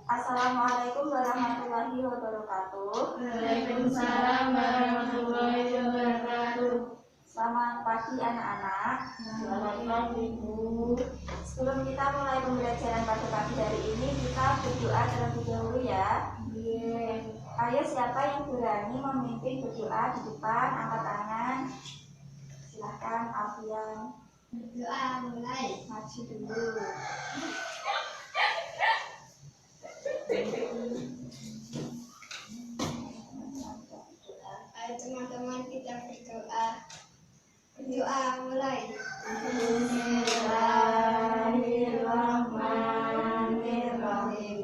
Assalamualaikum warahmatullahi wabarakatuh. Waalaikumsalam warahmatullahi wabarakatuh. Selamat pagi anak-anak. Selamat pagi, Bu. Sebelum kita mulai pembelajaran pada pagi hari ini, kita berdoa terlebih dahulu ya. Ayo siapa yang berani memimpin berdoa di depan, angkat tangan. Silahkan Alfian. Berdoa mulai. Maju dulu. Ayo teman-teman kita berdoa. Berdoa mulai. Bismillahirrahmanirrahim.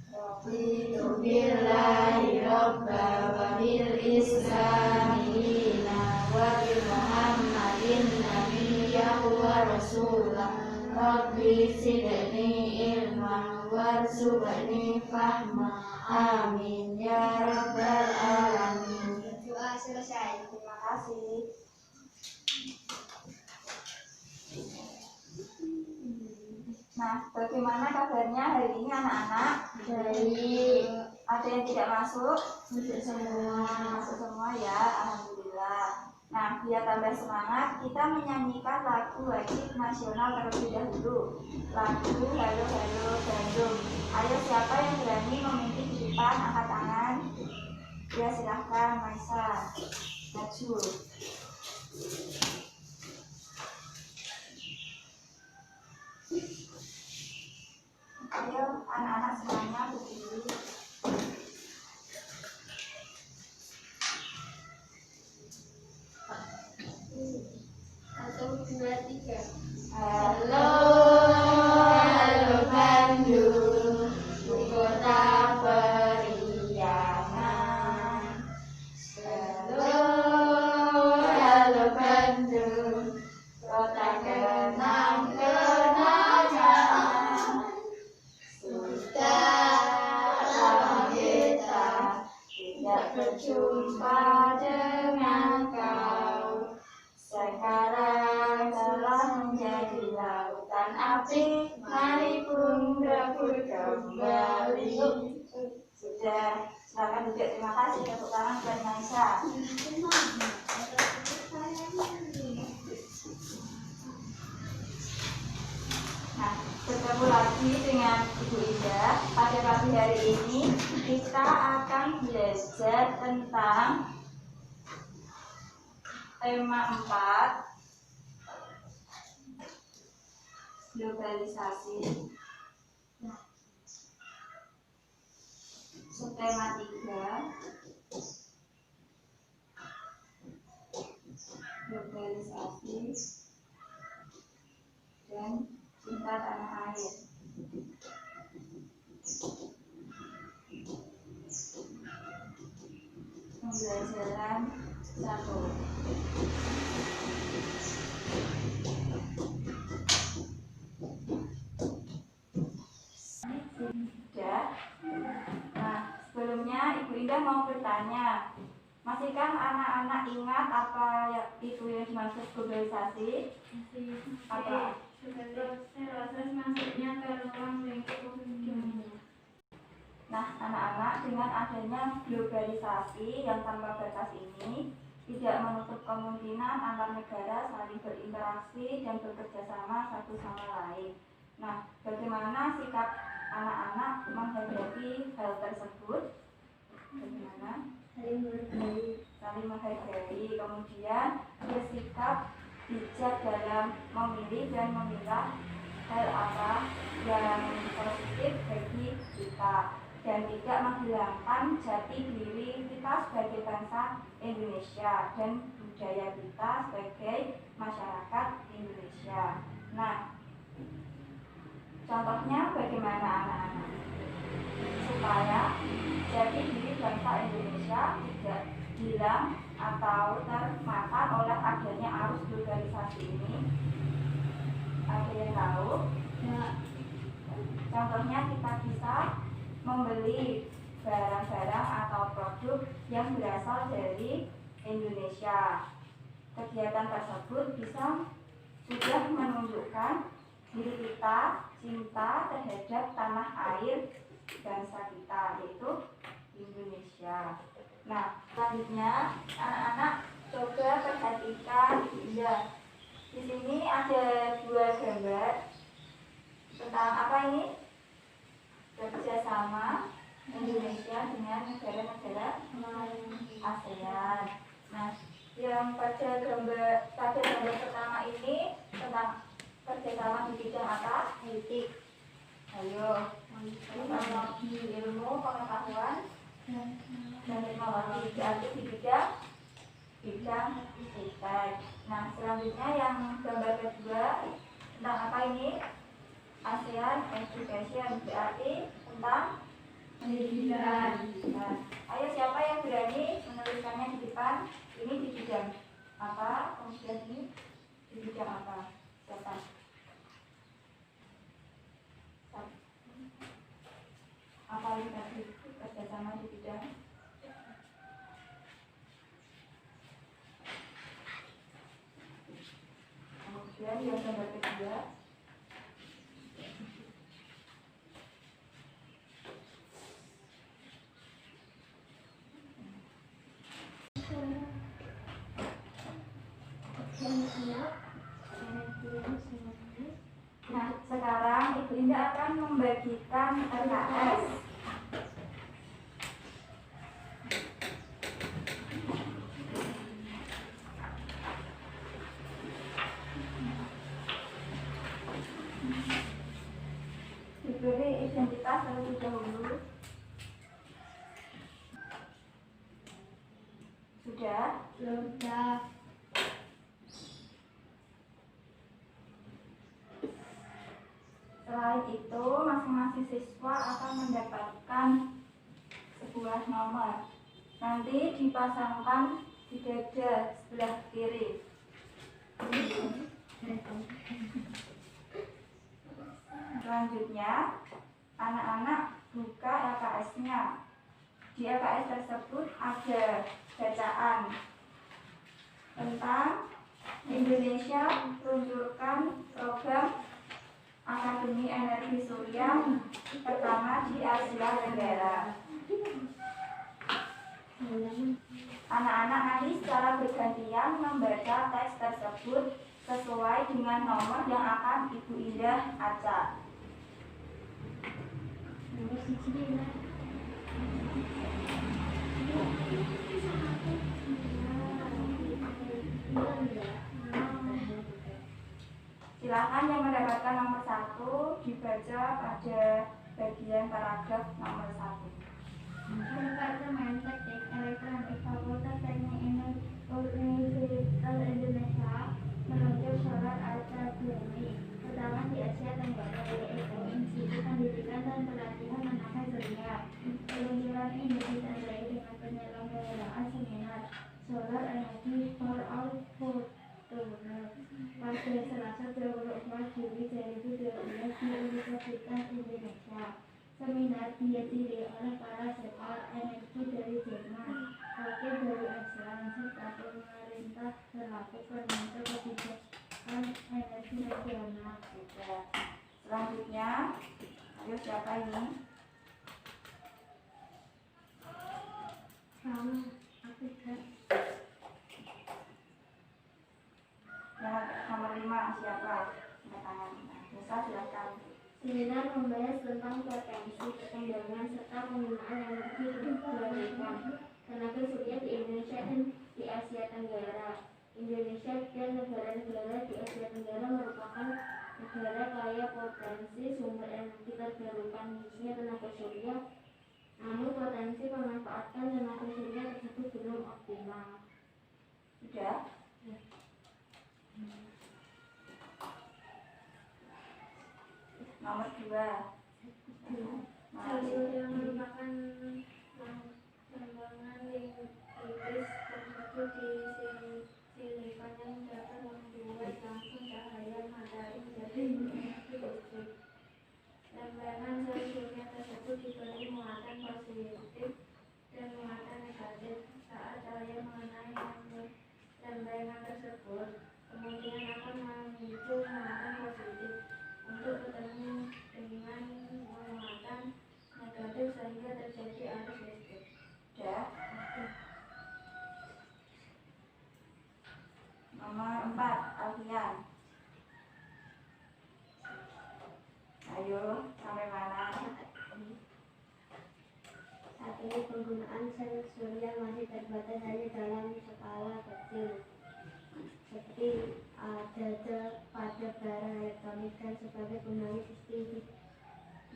Raditu billahi robba wa bil islami dina wa bi Muhammadin nabiyya wa rasulah. Rabbi zidni ilma warzuqni fahma. Amin ya rabbal alamin. Doa selesai. Terima kasih. Nah, bagaimana kabarnya hari ini anak-anak? Baik. Ada yang tidak masuk? Untuk semua. Masuk semua ya, alhamdulillah. Nah, biar tambah semangat, kita menyanyikan lagu wajib nasional terlebih dahulu. Lagu Halo Halo Bandung. Ayo siapa yang berani memimpin di depan, angkat tangan. Ya silahkan Maisa, maju. Ayo anak-anak semuanya berdiri. 1, 2, 3. Halo, halo Bandung, kota periangan. Halo Bandung, kota kenang-kenangan. Sudah lama kita tidak berjumpa dengan kau. Sekarang telah menjadi lautan api, mari pun berebut kembali. sudah. Silakan duduk. Terima kasih. Tepuk tangan buat Maisa. Nah, bertemu lagi dengan Ibu Indah. Pada pagi hari ini kita akan belajar tentang tema 4, globalisasi. Subtema 3, globalisasi dan cinta tanah air. Pembelajaran 1. Sudah. Nah, sebelumnya Ibu Indah mau bertanya, masihkah anak-anak ingat apa itu yang dimaksud globalisasi? Apa? Proses masuknya ke ruang lingkup dunia. Nah, anak-anak, dengan adanya globalisasi yang tanpa batas ini tidak menutup kemungkinan antar negara saling berinteraksi dan bekerja sama satu sama lain. Nah, bagaimana sikap anak-anak menghadapi hal tersebut? Bagaimana? Saling menghargai, kemudian bersikap bijak dalam memilih dan memilah hal apa yang positif bagi kita. dan tidak menghilangkan jati diri kita sebagai bangsa Indonesia dan budaya kita sebagai masyarakat Indonesia. Nah, contohnya bagaimana anak-anak? Supaya jati diri bangsa Indonesia tidak hilang atau termakan oleh adanya arus globalisasi ini. Ada yang tahu? Ya. Contohnya kita bisa membeli barang-barang atau produk yang berasal dari Indonesia. Kegiatan tersebut bisa sudah menunjukkan diri kita cinta terhadap tanah air bangsa kita, yaitu Indonesia. Nah, selanjutnya anak-anak coba perhatikan ya. Di sini ada dua gambar tentang apa ini? Kerjasama Indonesia dengan negara-negara ASEAN. Nah, yang pada gambar pertama ini tentang kerjasama di bidang apa? Politik. Ayo, teknologi, ilmu, pengetahuan, dan teknologi. Berarti di bidang iptek. Nah, selanjutnya yang gambar kedua tentang apa ini? ASEAN Education, berarti tentang pendidikan. Nah, ayo siapa yang berani menuliskannya di depan? Ini di bidang apa? Kemudian ini di bidang apa? Siapa? Apa ini tadi? Kerjasama di bidang kemudian yang gambar kedua Nah, sekarang Ibu Indah akan membagikan LKS. Diberi identitas terlebih dahulu. Sudah? Sudah. Selain itu, masing-masing siswa akan mendapatkan sebuah nomor. Nanti dipasangkan di dada sebelah kiri. Selanjutnya, anak-anak buka LKS-nya. Di LKS tersebut ada bacaan tentang Indonesia meluncurkan program Akademi Energi Surya pertama di Asia Tenggara. Anak-anak nanti secara bergantian membaca teks tersebut sesuai dengan nomor yang akan Ibu Indah acak. Silakan yang mendapatkan nomor 1 dibaca pada bagian paragraf nomor 1. Departemen Teknik Elektronik Fakultas Teknik Universitas Indonesia meluncur solar academy pertama di Asia Tenggara, yaitu Institut Pendidikan dan Pelatihan Menengah Surya. Peluncuran ini ditandai dengan penyelenggaraan seminar Solar Energy for All Futures pada Selasa 24 Juli 2012 di Universitas Indonesia. Seminar dihadiri oleh para pakar energi dari Jerman, wakil dari Iceland, serta pemerintah selaku penentu kebijakan energi nasional. Selanjutnya, ayo siapa ini? Sama, aku kan. Yang nomor 5 siapa? Angkat tangan. Nah, bisa silakan. Seminar membahas tentang potensi perkembangan serta penggunaan energi terbarukan tenaga surya di Indonesia dan di Asia Tenggara. Indonesia dan negara-negara di Asia Tenggara merupakan negara kaya potensi sumber energi terbarukan, khususnya tenaga surya, namun potensi memanfaatkan tenaga surya tersebut belum optimal. Sudah? Nomor 2. Sel surya merupakan pengembangan lingkis tersebut di silikon yang dapat membuat langsung cahaya matahari menjadi energi listrik. Lempengan sel surya tersebut diberi muatan positif dan muatan negatif. Saat cahaya mengenai lempengan tersebut, kemudian akan memicu muatan positif untuk bertemu dengan muatan negatif sehingga terjadi arus listrik. Sudah? Nomor 4. Alfian. Ayo, sampai mana? Saat ini penggunaan sel surya masih terbatas hanya dalam skala kecil, seperti pada barang elektronik dan sebagai penghalis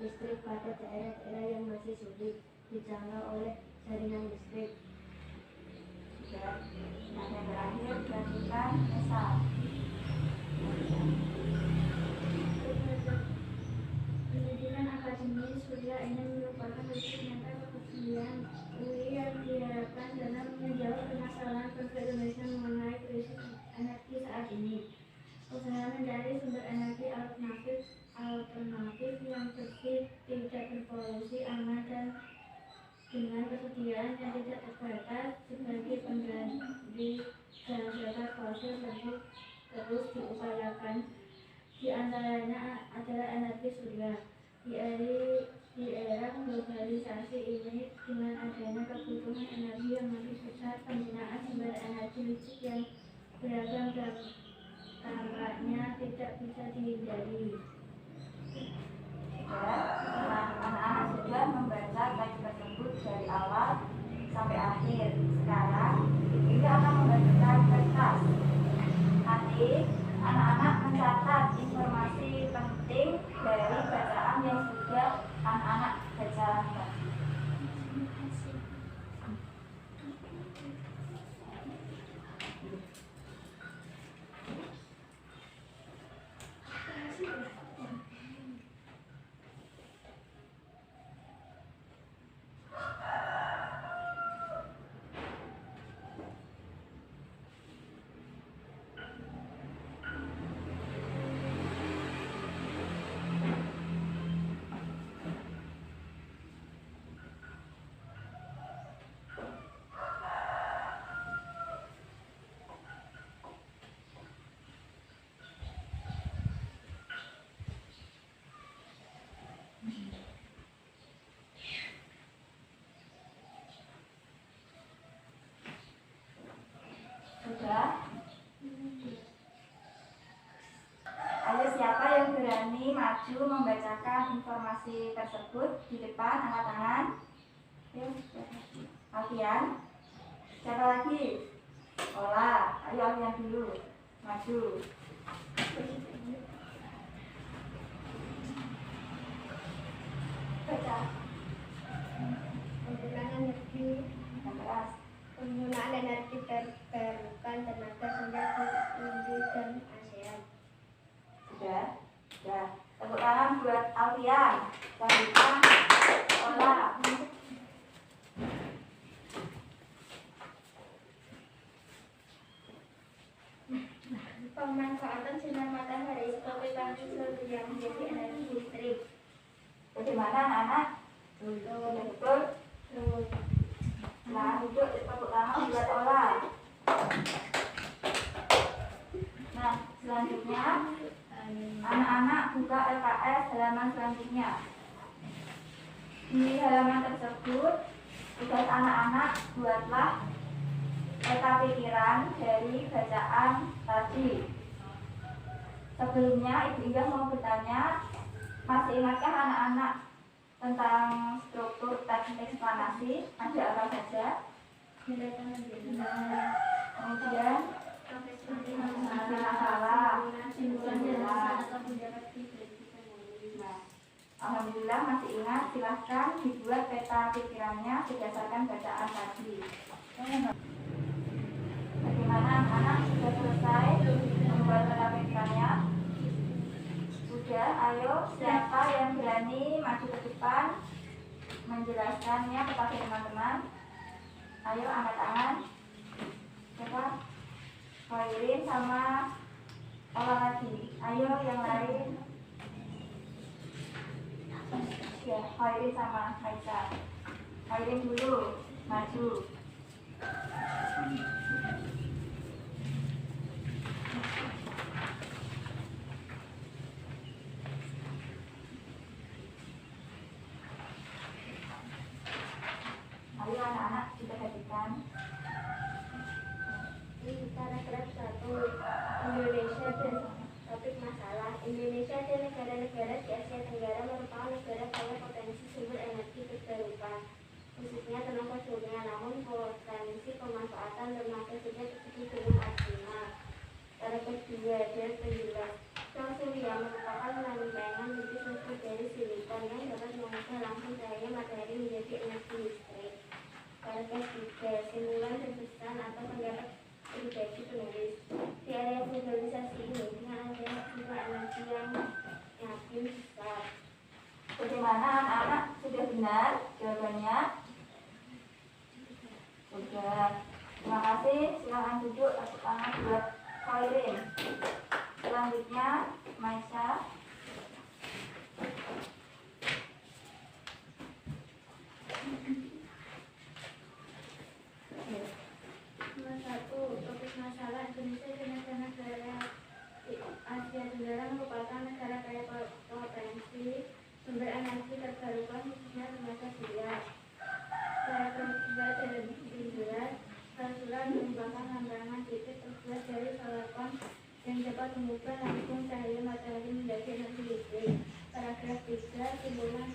listrik pada daerah-daerah yang masih sulit dijangkau oleh jaringan listrik. Sudah. Nah, yang terakhir gantikan Esa. Pendidikan akademis surya ini merupakan wujud nyata kepedulian UI yang diharapkan dalam menjawab permasalahan bangsa Indonesia mengenai krisis energi saat ini. Usaha mencari sumber energi alternatif yang bersih, tidak berpolusi, aman, dan dengan persediaan yang tidak terbatas sebagai pengganti bahan bakar fosil tentu terus diupayakan. Di antaranya adalah energi surya. Di era globalisasi ini, dengan adanya kebutuhan energi yang makin besar, penggunaan sumber energi listrik yang beragam dan tampaknya tidak bisa dihindari. Sudah? Nah, anak-anak sudah membaca teks tersebut dari awal sampai akhir. Sekarang, Ibu akan membacakan kertas. Nanti, anak-anak mencatat informasi penting dari bacaan yang sudah anak-anak baca. Sudah? Ayo, siapa yang berani maju membacakan informasi tersebut di depan, angkat tangan. Alfian. Siapa lagi? Ola. Ayo Alfian dulu. Maju. Baca. Penggunaan energi terbarukan tenaga surya di Indo dan ASEAN. Sudah? Sudah. Tepuk tangan buat Alfian. Selanjutnya Ola. Pemanfaatan sinar matahari sebagai panel surya menjadi energi listrik. Bagaimana anak-anak? Sudah betul? Nah, duduk, tepuk tangan buat Ola. Nah, selanjutnya anak-anak buka LKS halaman selanjutnya. Di halaman tersebut, tugas anak-anak buatlah peta pikiran dari bacaan tadi. Sebelumnya, Ibu Indah mau bertanya, masih ingatkah anak-anak tentang struktur teks eksplanasi? Ada apa saja? Kemudian masalah, simpulan, nah, Alhamdulillah masih ingat, silahkan dibuat peta pikirannya berdasarkan bacaan tadi. Bagaimana anak-anak, sudah selesai membuat peta pikirannya? Sudah, ayo siapa yang berani maju ke depan menjelaskannya kepada teman-teman? Ayo angkat tangan. Siapa? Khairin sama Ola lagi. Ayo yang lain. Ya, Khairin sama Maisa. Khairin dulu, maju. Ayo anak-anak kita perhatikan. Paragraf 1. Indonesia dan topik masalah. Indonesia dan negara-negara di Asia Tenggara merupakan negara kaya potensi sumber energi terbarukan, khususnya tenaga surya. Namun potensi pemanfaatan tenaga surya seperti gunung Arjuna. Paragraf 2 dan penjelas. Sel surya merupakan rangkaian biji dari silikon yang dapat mengubah langsung cahaya matahari menjadi energi listrik. Paragraf 3. Simulan dan pesan atau pendapat pribadi penulis. Di area globalisasi ini dengan adanya sumber energi yang yakin besar. Bagaimana anak-anak, sudah benar jawabannya? Sudah. Terima kasih. Silakan duduk, tepuk tangan buat Khairin. Selanjutnya Maisa. Nomor 1. Topik masalah. Indonesia dan negara-negara di Asia Tenggara merupakan negara kaya potensi sumber energi terbarukan, khususnya tenaga surya. Paragraf 2 dan penjelas. Sel merupakan rangkaian titik terbuat dari silikon yang dapat mengubah langsung cahaya matahari menjadi energi listrik. Paragraf 3. Simulan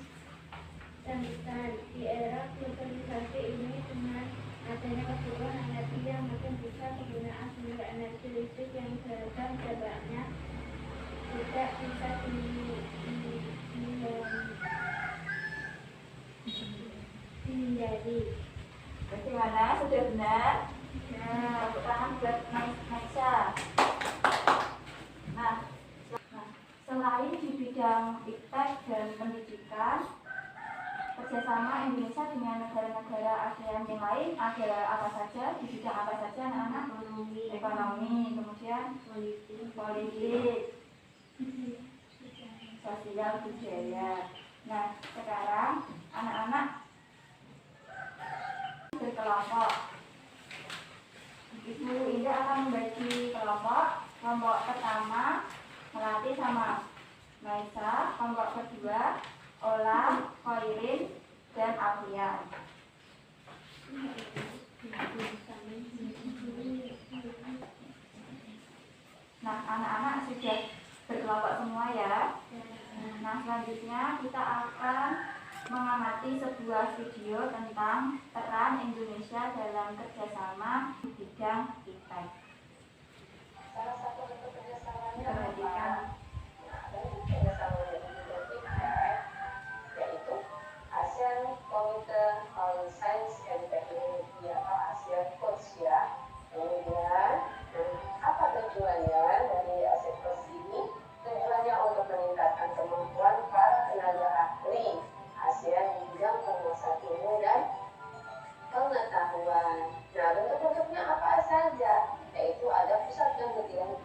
dan pesan. Di era globalisasi ini dengan adanya kebutuhan energi yang makin besar, penggunaan sumber energi listrik yang beragam jaraknya tidak bisa dihindari. Bagaimana? Sudah benar? Tepuk tangan buat Maisa. Nah, selain di bidang iptek dan pendidikan, kerjasama Indonesia dengan negara-negara ASEAN yang lain ada apa saja? Di bidang apa saja anak-anak? Ekonomi, kemudian politik, sosial, budaya. Nah, sekarang anak-anak berkelompok. Ibu Indah akan membagi kelompok. Kelompok pertama Melati sama Maisa, kelompok kedua Ola, Khairin, dan Alfian. Nah, anak-anak sudah berkelompok semua ya. Nah, selanjutnya kita akan mengamati sebuah video tentang peran Indonesia dalam kerjasama di bidang iptek. Salah satu bentuk kerjasamanya Perhatikan. yaitu ASEAN Committee on Science and Technology atau ASEAN Codes ya. Kemudian apa tujuannya dari ASEAN Codes ini? Tujuannya untuk meningkatkan kemampuan para tenaga ahli ASEAN di bidang penguasaan ilmu dan pengetahuan. Nah, bentuk-bentuknya apa saja? Yaitu ada pusat penelitian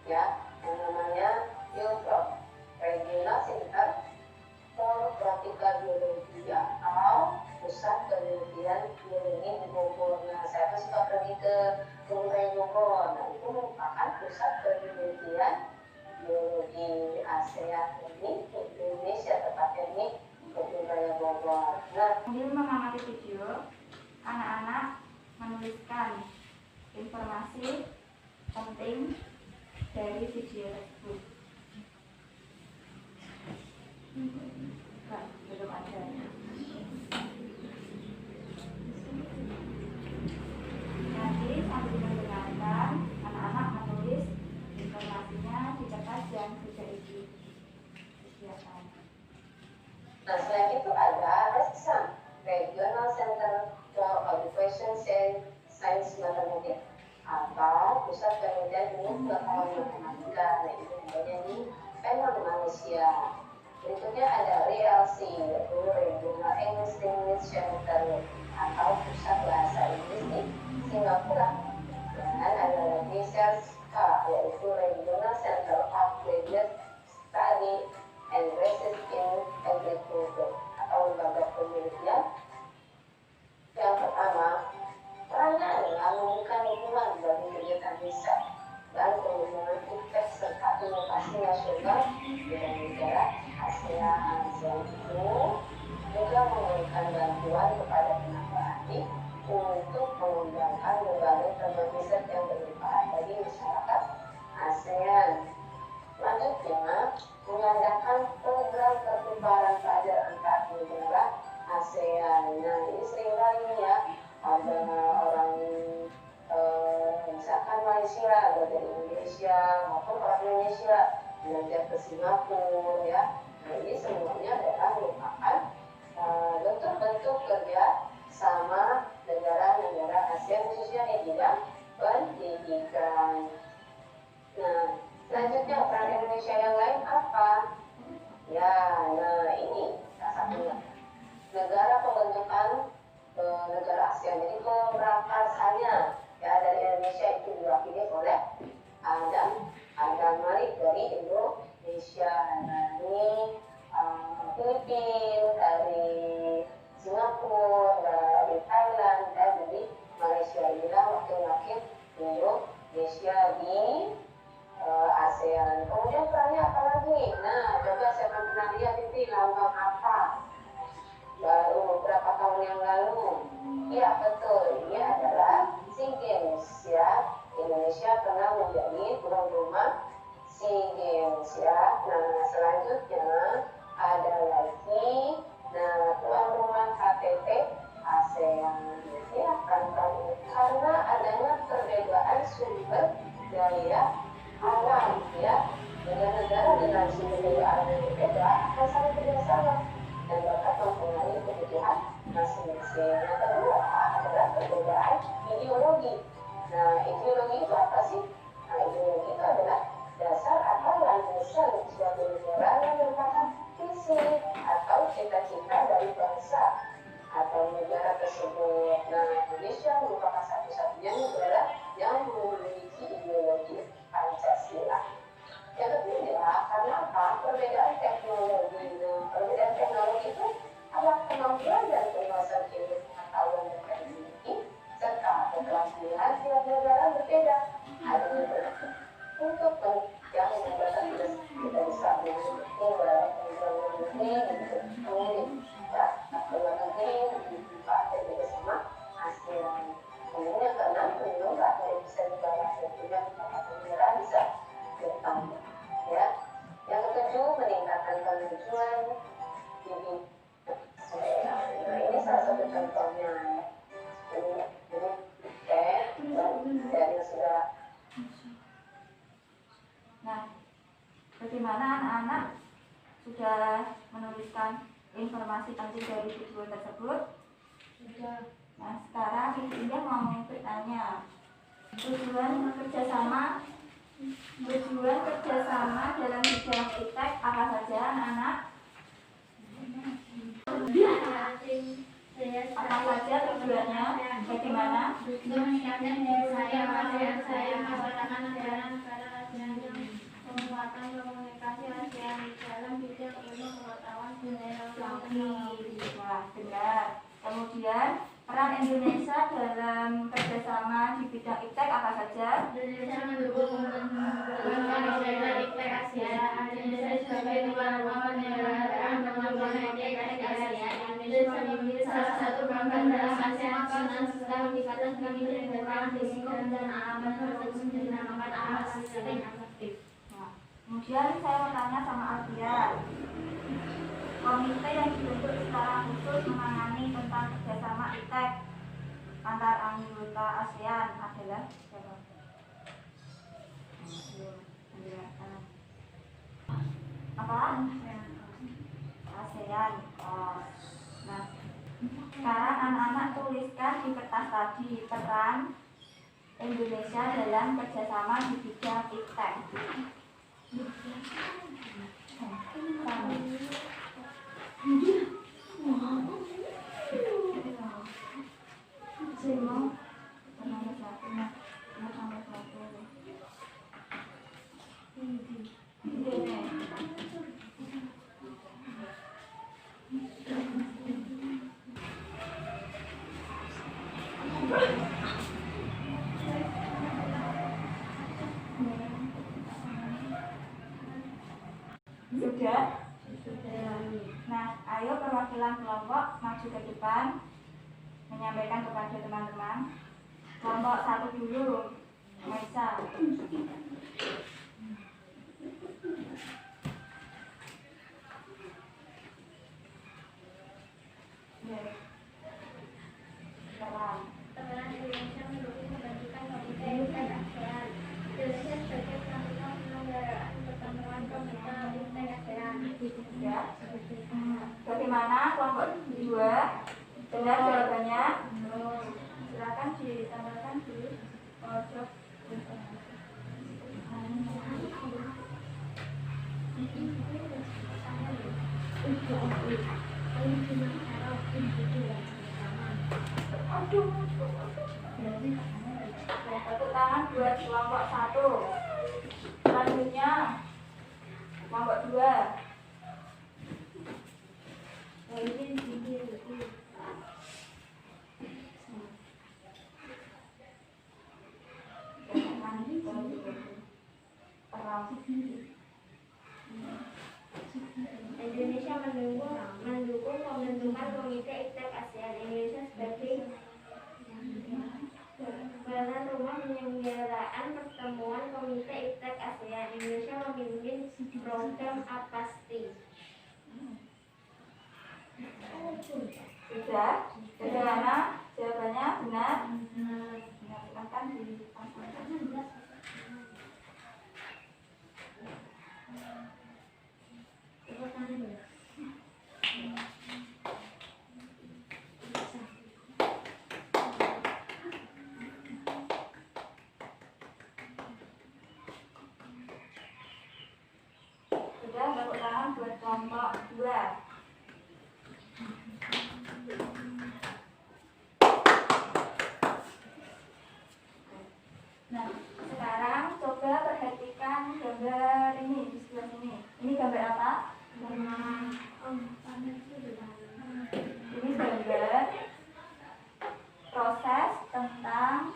ya, yang namanya Ilprop, Regional Center for Practical Biology atau pusat penelitian biologi di Bogor. Nah, saya tuh suka pergi ke Gunung Raya Bogor. Nah, itu merupakan pusat penelitian biologi ASEAN ini di Indonesia, tepatnya di Gunung Raya Bogor. Nah, Sambil mengamati video, anak-anak menuliskan informasi penting dari video tersebut. Nah, belum ada. Nanti sambil mendengarkan, anak-anak menulis informasinya di kertas yang sudah disediakan. pusat penelitian ilmu pengetahuan matematika. Nah, itu namanya di Penang, Malaysia. Berikutnya ada RELC, yaitu Regional English Language Center atau Pusat Bahasa Inggris di Singapura. Dan ada lagi CERSK, yaitu Regional Center of Graduate Study and Research in Agriculture atau lembaga penelitian. Yang pertama, perannya adalah memberikan dukungan bagi kegiatan riset dan pengembangan iptek serta inovasi nasional dengan negara ASEAN. Selain itu, juga memberikan bantuan kepada tenaga ahli untuk mengembangkan berbagai program riset yang bermanfaat bagi masyarakat ASEAN. Selanjutnya, mengadakan program pertukaran pelajar antar negara ASEAN. Nah, ini seringkali ya ada orang misalkan Malaysia atau dari Indonesia maupun orang Indonesia belajar ke Singapura ya. Nah, ini semuanya adalah merupakan bentuk-bentuk kerja sama negara-negara ASEAN khususnya di bidang pendidikan. Nah, selanjutnya peran Indonesia yang lain apa? Ya, nah ini salah satunya negara pembentukan negara ASEAN. Jadi pemrakasannya ya dari Indonesia itu diwakili oleh Adam Malik dari Indonesia, dari Filipina, dari Singapura, dari Thailand, dan dari Malaysia. Inilah wakil-wakil Indonesia di ASEAN. Kemudian perannya apa lagi? Nah, coba saya pernah lihat itu lambang apa? Baru beberapa tahun yang lalu. Ya betul, ini adalah SEA Games ya. Indonesia pernah menjadi tuan rumah SEA Games ya. Nah, selanjutnya ada lagi tuan rumah KTT ASEAN ya, karena adanya perbedaan sumber daya alam ya. Negara-negara dengan sumber daya alam yang berbeda akan saling kerjasama dan dapat mempengaruhi kebutuhan masing-masing. Yang kedua adalah perbedaan ideologi. Nah, ideologi itu apa sih? Nah, ideologi itu adalah dasar atau landasan suatu negara yang merupakan visi atau cita-cita dari bangsa atau negara tersebut. Nah, Indonesia merupakan satu-satunya negara yang memiliki ideologi Pancasila. Yang ketiga, karena apa? Perbedaan teknologi. Nah, perbedaan teknologi itu adalah kemampuan dan kemasan ilmu pengetahuan yang mereka miliki serta keterampilan tiap negara berbeda. Ada untuk yang membuat kita bisa mendukung dalam penggunaan negeri, ya, luar negeri, dibuka dan juga sama ASEAN. Kemudian yang keenam, penyelenggaraan yang bisa dibalas dan juga negara bisa bertambah. Ya, yang ketujuh, meningkatkan kemajuan ini. Nah, ini salah satu contohnya. Ini dan sudah. Nah, bagaimana anak-anak sudah menuliskan informasi penting dari video tersebut? Sudah. Nah, sekarang Indah mau bertanya, tujuan kerjasama dalam bidang iptek apa saja anak-anak? Apa saja tujuannya? Bagaimana? Untuk meningkatkan daya saya masyarakat negara penguatan komunikasi ASEAN dalam bidang ilmu pengetahuan budaya teknologi. Wah, benar. Kemudian peran Indonesia dalam kerjasama di bidang iptek apa saja? Indonesia mendukung pembangunan iptek ASEAN. Indonesia sebagai tuan rumah penyelenggaraan pembangunan iptek ASEAN. Indonesia memiliki salah satu program dalam ASEAN serta meningkatkan kebijakan fisika dan alam yang dinamakan AMAS yang aktif. Kemudian saya mau tanya sama Alfian, komite yang dibentuk secara khusus menangani tentang kerjasama iptek antar anggota ASEAN adalah siapa? Apa? ASEAN. Nah, sekarang anak-anak tuliskan di kertas tadi peran Indonesia dalam kerjasama di bidang iptek? Sudah? Nah, ayo perwakilan kelompok maju ke depan menyampaikan kepada teman-teman. Kelompok 1 dulu, Maisa. Pertemuan Indonesia mendukung pembentukan Komite Iptek ASEAN. Indonesia sebagai tuan rumah penyelenggaraan pertemuan Komite Iptek ASEAN. Ya. Bagaimana kelompok 2? Benar jawabannya? Silakan ditambahkan di pojok. Tepuk tangan buat kelompok 1. Selanjutnya kelompok 2. Indonesia mendukung pembentukan Komite Iptek ASEAN. Indonesia sebagai tuan rumah penyelenggaraan pertemuan Komite Iptek ASEAN. Indonesia memimpin program APASTI. Sudah? Bagaimana jawabannya? Benar? Silakan dipasangkan. Sudah, tepuk tangan buat kelompok 2. Nah, sekarang coba perhatikan gambar ini di sebelah sini. Ini gambar apa? Ini gambar proses tentang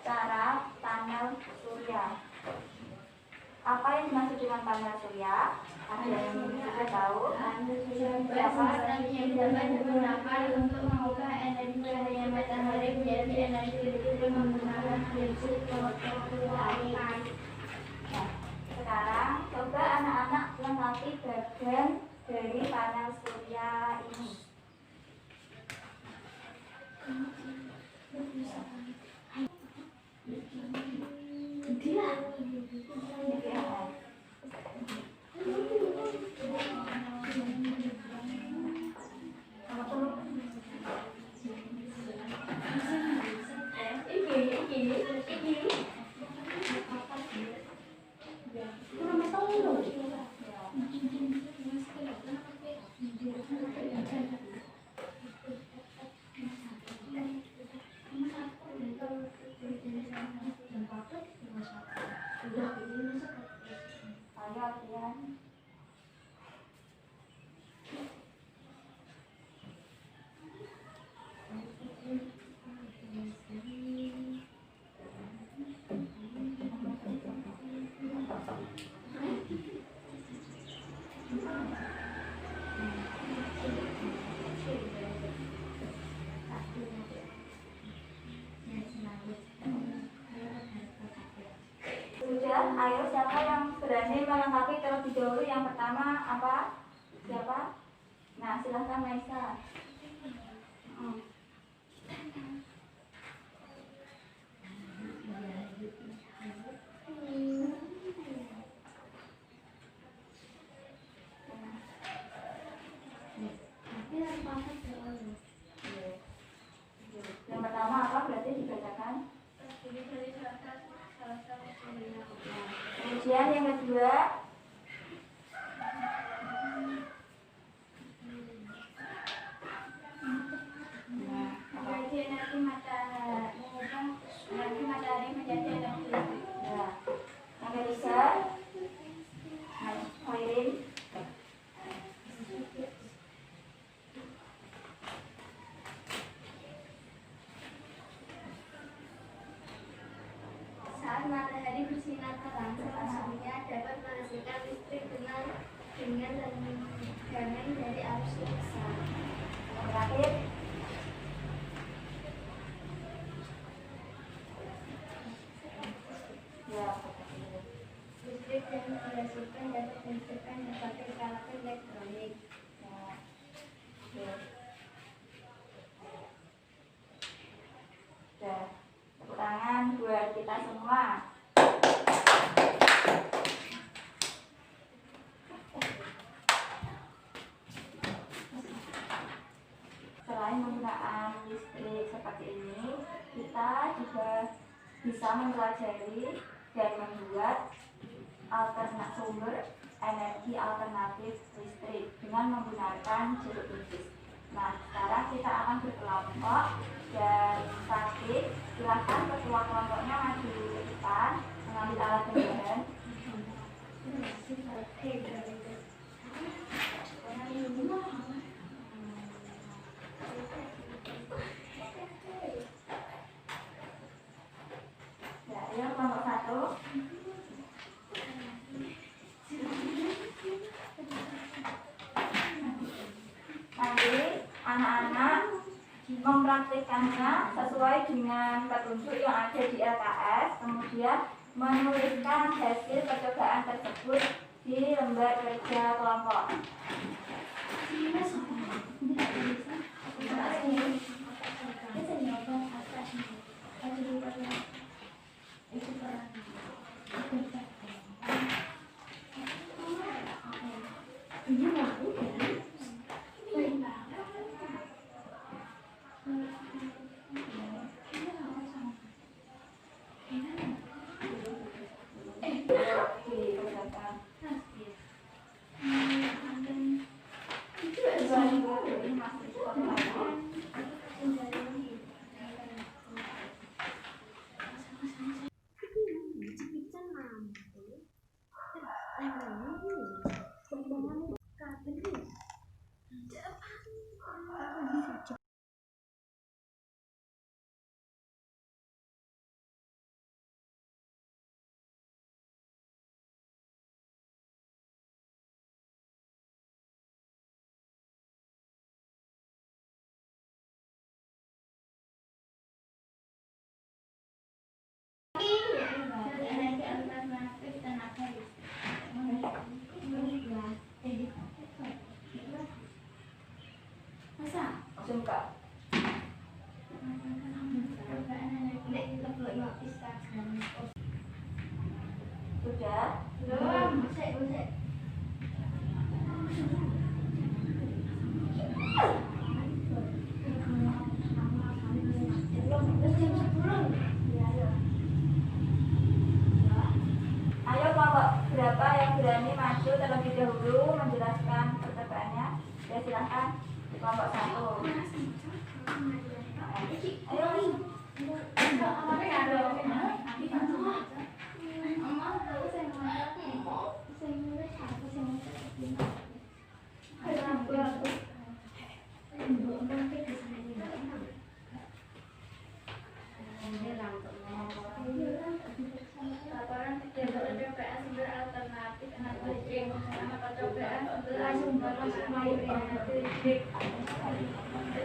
cara panel surya. Apa yang dimaksud dengan panel surya? Ada yang sudah tahu? Siapa? Yang dapat digunakan untuk mengubah energi cahaya matahari menjadi energi listrik menggunakan prinsip fotovoltaik. Nah, sekarang coba anak-anak lengkapi bagian dari panel surya ini. Ayo, Adrian. Sudah, ayo siapa yang berani melengkapi terlebih dahulu? Yang pertama apa? Siapa? Nah, silahkan Maisa. Yang pertama apa? Berarti dibacakan. Kemudian yang kedua, Jadi nanti matahari menjadi alam listrik. ya. Yang ketiga, Khairin. Saat matahari bersinar terang, surya dapat menghasilkan listrik dengan tegangan dari arus yang besar. Yang terakhir, ya. Listrik yang dihasilkan dapat dihasilkan berbagai peralatan elektronik. Ya. Oke. Sudah. Tepuk tangan buat kita semua. Selain penggunaan listrik seperti ini, kita juga bisa mempelajari dan membuat sumber energi alternatif listrik dengan menggunakan jeruk nipis. Nah, sekarang kita akan berkelompok dan praktik. Silahkan ketua kelompoknya maju ke depan mengambil alat pembayaran. Ya, ayo kelompok 1. Nanti anak-anak mempraktikkannya sesuai dengan petunjuk yang ada di LKS, kemudian menuliskan hasil percobaan tersebut di lembar kerja kelompok. Dikerjakan. Ini masih sekolah lagi. Energi alternatif tenaga listrik. Masa? Suka. Sudah? Belum, musik. Ayo kelompok berapa yang berani maju terlebih dahulu menjelaskan percobaannya? Ya, silahkan kelompok 1. Ayo. Laporan percobaan sumber alternatif energi listrik. Nama percobaan adalah sumber energi listrik.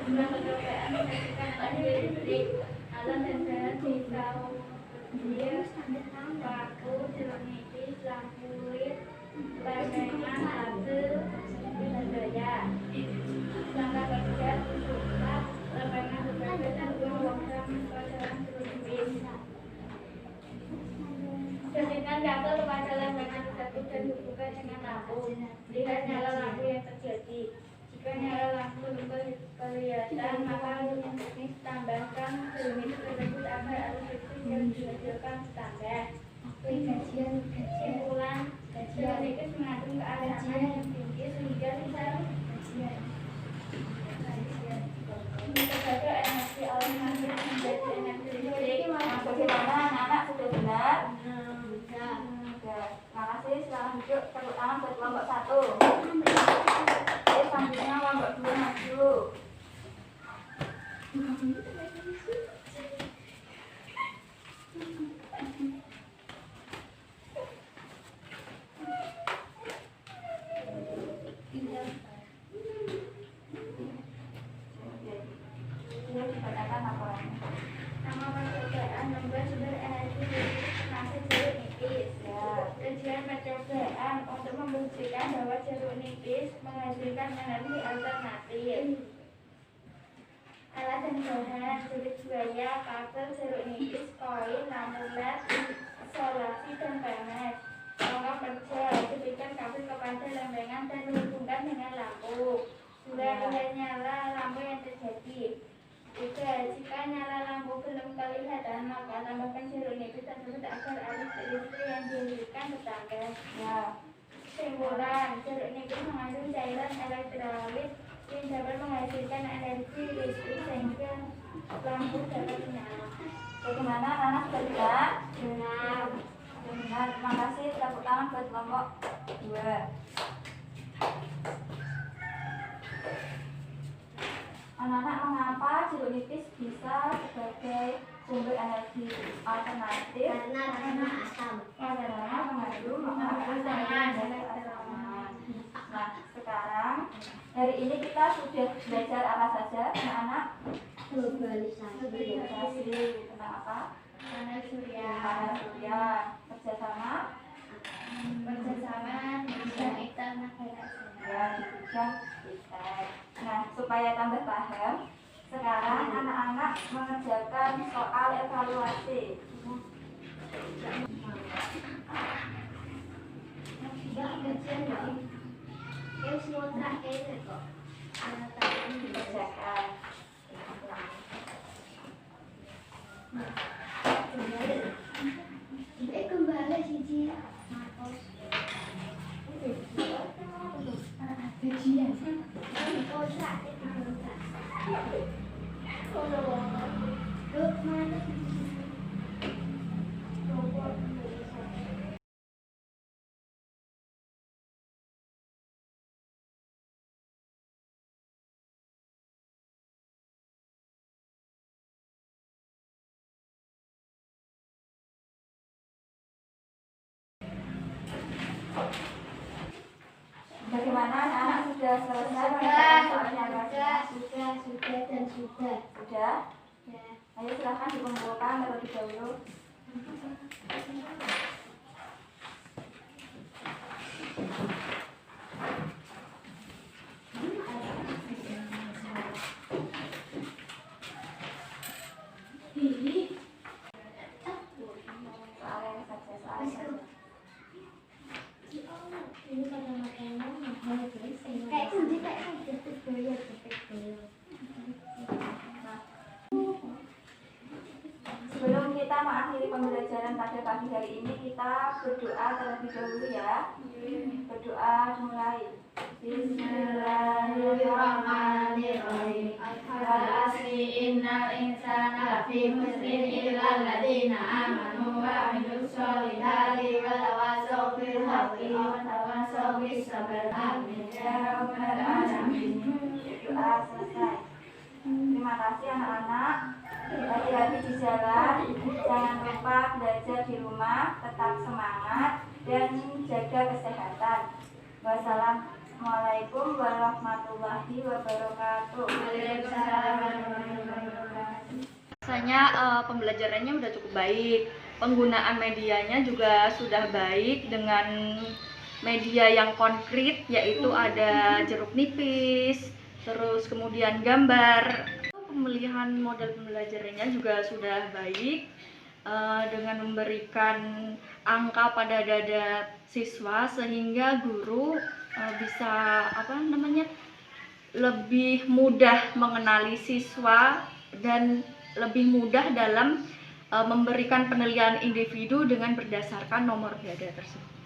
Sumber percobaan menghasilkan energi listrik. Alat dan bahan dia paku, jeruk nipis, lampu led, lebengan, batu, dan daya. Langkah kerja tusuklah lebengan berbeda dan uang pelajaran jeruk nipis. Jadikan kabel pada lembaran satu dan hubungkan dengan lampu. Lihat nyala lampu yang terjadi. Jika nyala lampu belum kelihatan, maka tambahkan jeruk nipis tersebut agar arus listrik yang dihasilkan standar. Kesimpulan, kajian itu mengandung kealaman yang tinggi sehingga bisa sebagai energi oleh magnet menjadi energi listrik. Bagaimana anak-anak sudah benar? Sudah. Terima kasih. Silakan duduk. Tepuk tangan buat kelompok 1. Selanjutnya kelompok 2 maju. Sudah dibacakan laporannya. Nama percobaan membuat sumber energi listrik masih jeruk nipis. Tujuan percobaan untuk membuktikan bahwa jeruk nipis menghasilkan energi alternatif. Alat dan bahan: kulit buaya, kabel, jeruk nipis, koin, lampu LED, isolasi dan panas. Lengkap kerja: hubungkan kabel kepada lempengan dan hubungkan dengan lampu. Jika tidak nyala lampu yang terjadi. Jika nyala lampu belum kelihatan, maka tambahkan jeruk nipis tersebut agar arus listrik yang dialirkan bertambah. Kesimpulan, jeruk nipis mengandung cairan elektrolit yang dapat menghasilkan energi listrik sehingga lampu dapat menyala. Bagaimana anak-anak sudah benar? Benar. Benar. Terima kasih. Tepuk tangan buat kelompok 2. Anak-anak, mengapa jeruk nipis bisa sebagai sumber energi alternatif? Karena asam. Karena mengandung elektron. Nah, sekarang hari ini kita sudah belajar apa saja, anak-anak? Globalisasi. Tentang apa? Panas surya. Panas surya, kerjasama, Bidang internal ya, di bidang ITEK. Nah, supaya tambah paham, sekarang anak-anak mengerjakan soal evaluasi. semua terakhir kok. Dikerjakan. Kembali siji. Gajian. Kontrak itu kontrak. Kalau mana Bagaimana anak-anak sudah selesai mengerjakan soalnya? sudah dan sudah. Sudah? Ya. Ayo silahkan dikumpulkan terlebih dahulu. Soalnya saja, soalnya saja. Ini kadang-kadang mahal guys. Kayak kunci kayak jepit bayar. Sebelum kita mengakhiri pembelajaran pada pagi hari ini, kita berdoa terlebih dahulu ya. Berdoa mulai. Bismillahirrahmanirrahim. Al-asri innal insana lafi khusrin illal ladzina amanu wa amilus solihati wa tawasaw bil haqqi wa tawasaw bis sabr. Amin ya rabbal alamin. Doa selesai. Terima kasih anak-anak. Hati-hati di jalan. Jangan lupa belajar di rumah. Tetap semangat dan jaga kesehatan. Wassalamualaikum warahmatullahi wabarakatuh. Waalaikumsalam warahmatullahi wabarakatuh. Rasanya pembelajarannya sudah cukup baik, penggunaan medianya juga sudah baik dengan media yang konkret, yaitu ada jeruk nipis, terus kemudian gambar. Pemilihan model pembelajarannya juga sudah baik, dengan memberikan angka pada dada siswa sehingga guru bisa lebih mudah mengenali siswa dan lebih mudah dalam memberikan penilaian individu dengan berdasarkan nomor berada tersebut.